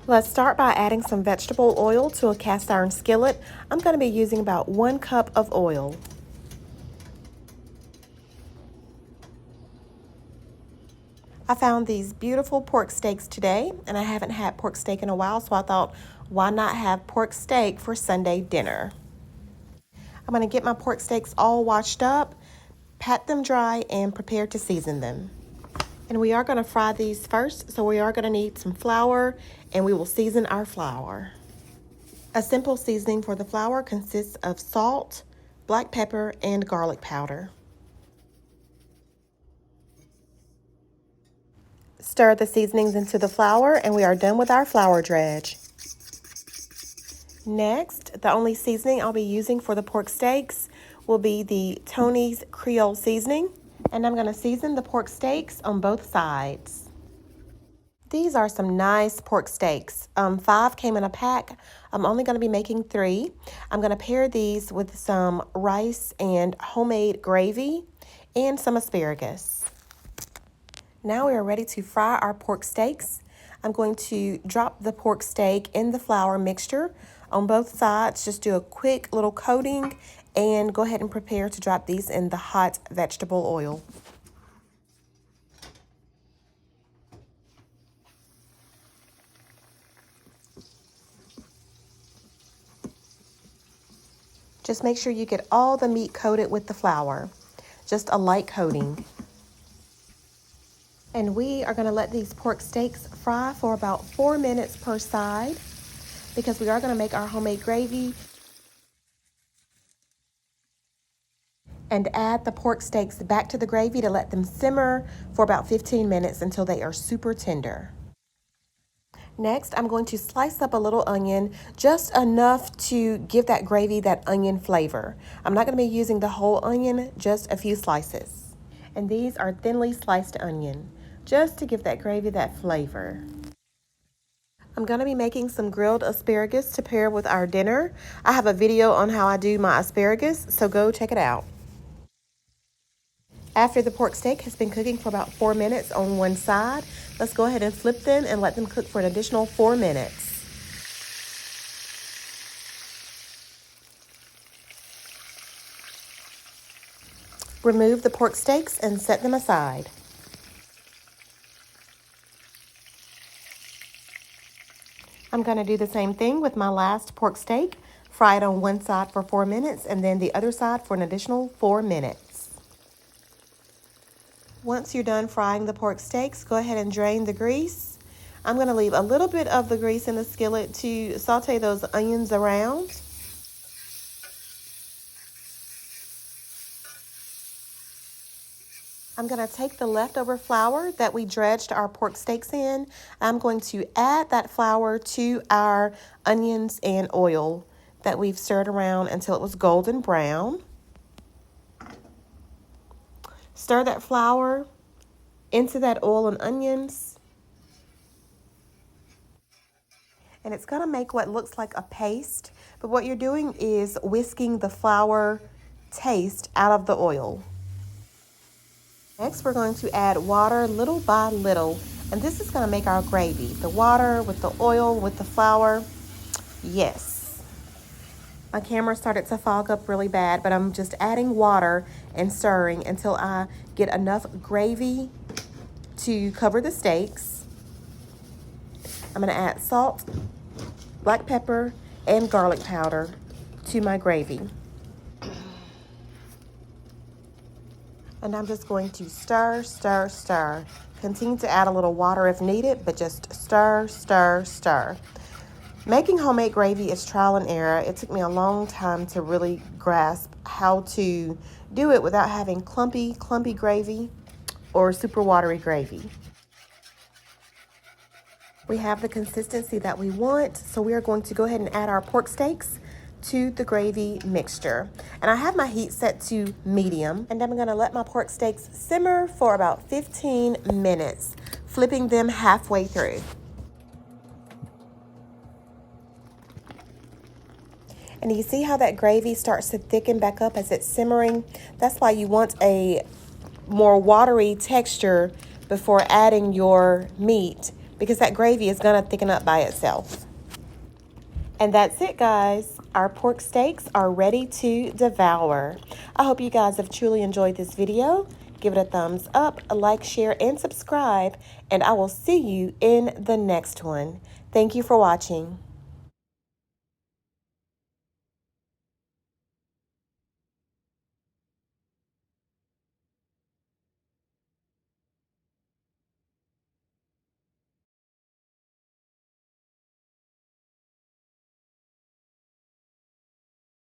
Let's start by adding some vegetable oil to a cast iron skillet. I'm going to be using about 1 cup of oil. I found these beautiful pork steaks today, and I haven't had pork steak in a while, so I thought, why not have pork steak for Sunday dinner? I'm going to get my pork steaks all washed up, pat them dry, and prepare to season them. And we are going to fry these first, so we are going to need some flour, and we will season our flour. A simple seasoning for the flour consists of salt, black pepper, and garlic powder. Stir the seasonings into the flour, and we are done with our flour dredge. Next, the only seasoning I'll be using for the pork steaks will be the Tony's Creole seasoning, and I'm going to season the pork steaks on both sides. These are some nice pork steaks. 5 came in a pack. I'm only going to be making 3. I'm going to pair these with some rice and homemade gravy and some asparagus. Now we are ready to fry our pork steaks. I'm going to drop the pork steak in the flour mixture on both sides. Just do a quick little coating and go ahead and prepare to drop these in the hot vegetable oil. Just make sure you get all the meat coated with the flour, just a light coating. And we are going to let these pork steaks fry for about 4 minutes per side because we are going to make our homemade gravy and add the pork steaks back to the gravy to let them simmer for about 15 minutes until they are super tender. Next, I'm going to slice up a little onion, just enough to give that gravy that onion flavor. I'm not going to be using the whole onion, just a few slices. And these are thinly sliced onion, just to give that gravy that flavor. I'm going to be making some grilled asparagus to pair with our dinner. I have a video on how I do my asparagus, so go check it out. After the pork steak has been cooking for about 4 minutes on one side, let's go ahead and flip them and let them cook for an additional 4 minutes. Remove the pork steaks and set them aside. I'm going to do the same thing with my last pork steak. Fry it on one side for 4 minutes and then the other side for an additional 4 minutes. Once you're done frying the pork steaks, go ahead and drain the grease. I'm going to leave a little bit of the grease in the skillet to saute those onions around. I'm going to take the leftover flour that we dredged our pork steaks in. I'm going to add that flour to our onions and oil that we've stirred around until it was golden brown. Stir that flour into that oil and onions. And it's going to make what looks like a paste, but what you're doing is whisking the flour taste out of the oil. Next, we're going to add water little by little, and this is going to make our gravy. The water with the oil, with the flour. Yes. My camera started to fog up really bad, but I'm just adding water and stirring until I get enough gravy to cover the steaks. I'm going to add salt, black pepper, and garlic powder to my gravy. And I'm just going to stir, stir, stir. Continue to add a little water if needed, but just stir, stir, stir. Making homemade gravy is trial and error. It took me a long time to really grasp how to do it without having clumpy gravy or super watery gravy. We have the consistency that we want, so we are going to go ahead and add our pork steaks to the gravy mixture. And I have my heat set to medium, and I'm going to let my pork steaks simmer for about 15 minutes, flipping them halfway through. And you see how that gravy starts to thicken back up as it's simmering? That's why you want a more watery texture before adding your meat because that gravy is going to thicken up by itself. And that's it, guys. Our pork steaks are ready to devour. I hope you guys have truly enjoyed this video. Give it a thumbs up, a like, share, and subscribe. And I will see you in the next one. Thank you for watching.